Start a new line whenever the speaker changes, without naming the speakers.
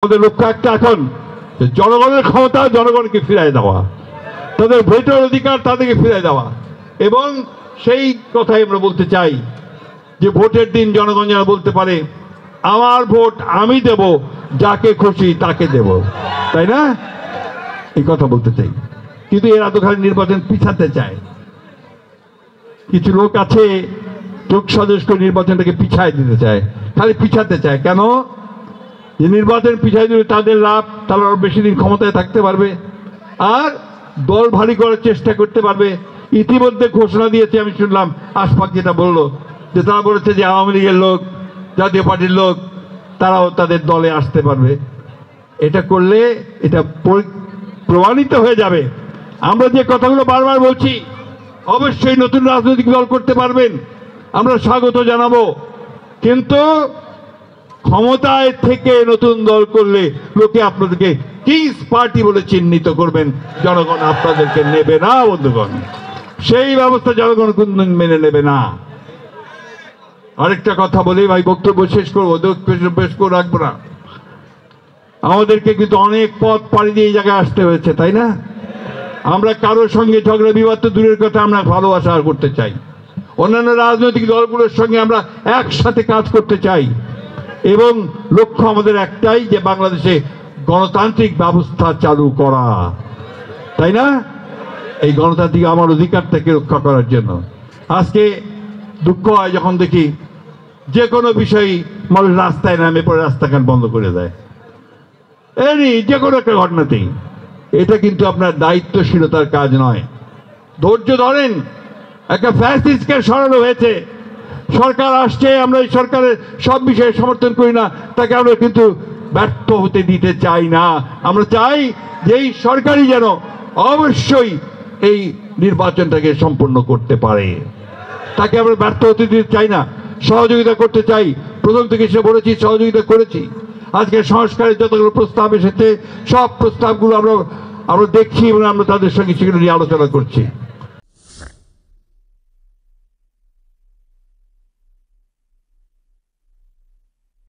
আমাদের লক্ষ্য একটা এখন, জনগণের ক্ষমতা জনগণকে ফিরিয়ে দেওয়া, তাদের ভোটের অধিকার তাদেরকে ফিরিয়ে দেওয়া। এবং সেই কথাই আমরা বলতে চাই যে ভোটের দিন জনগণ যেন বলতে পারে আমার ভোট আমি দেব, যাকে খুশি তাকে দেব, তাই না? এই কথা বলতে চাই। কিন্তু এরা তো খালি নির্বাচন পিছাতে চায়। কিছু লোক আছে যোগ সদস্য নির্বাচনটাকে পিছায় দিতে চায়, খালি পিছাতে চায়। কেন? যে নির্বাচন পিছায় দিলে তাদের লাভ, তারা আরো বেশি দিন ক্ষমতায় থাকতে পারবে আর দল ভারী করার চেষ্টা করতে পারবে। ইতিমধ্যে ঘোষণা দিয়েছে, আমি শুনলাম আশফাক যেটা বললো, যে তারা বলেছে যে আওয়ামী লীগের লোক, জাতীয় পার্টির লোক তারাও তাদের দলে আসতে পারবে। এটা করলে এটা প্রমাণিত হয়ে যাবে। আমরা যে কথাগুলো বারবার বলছি, অবশ্যই নতুন রাজনৈতিক দল করতে পারবেন, আমরা স্বাগত জানাবো। কিন্তু ক্ষমতায় থেকে নতুন দল করলে লোকে আপনাদেরকে কিংস পার্টি বলে চিহ্নিত করবেন, জনগণ আপনাদেরকে নেবে না বন্ধুগণ। সেই ব্যবস্থা জনগণ কোনদিন মেনে নেবে না। আরেকটা কথা বলি ভাই, বক্তব্য শেষ করবো, বেশ করে রাখবো না। আমাদেরকে কিন্তু অনেক পথ পাড়ি দিয়ে এই জায়গায় আসতে হয়েছে, তাই না? আমরা কারোর সঙ্গে ঝগড়া বিবাদ তো দূরের কথা, আমরা ভালোবাসা করতে চাই। অন্যান্য রাজনৈতিক দলগুলোর সঙ্গে আমরা একসাথে কাজ করতে চাই এবং লক্ষ্য আমাদের একটাই, যে বাংলাদেশে গণতান্ত্রিক ব্যবস্থা চালু করা, তাই না? এই গণতান্ত্রিক আমার অধিকারটাকে রক্ষা করার জন্য। আজকে দুঃখ হয় যখন দেখি যে কোনো বিষয় মানুষ রাস্তায় নামে পড়ে রাস্তাঘাট বন্ধ করে দেয়, এই যে কোনো একটা ঘটনাতেই। এটা কিন্তু আপনার দায়িত্বশীলতার কাজ নয়। ধৈর্য ধরেন, একটা ফ্যাসিস্টকে সরানো হয়েছে, সরকার আসছে, আমরা এই সরকারের সব বিষয়ে সমর্থন করি না, তাকে আমরা কিন্তু ব্যর্থ হতে দিতে চাই না। আমরা চাই যে এই সরকারই যেন অবশ্যই এই নির্বাচনটাকে সম্পন্ন করতে পারে, তাকে আমরা ব্যর্থ হতে দিতে চাই না, সহযোগিতা করতে চাই। প্রথম থেকে সে বলেছি সহযোগিতা করেছি। আজকে সংস্কারের যতগুলো প্রস্তাব এসেছে সব প্রস্তাবগুলো আমরা দেখছি এবং আমরা তাদের সঙ্গে সেগুলো নিয়ে আলোচনা করছি।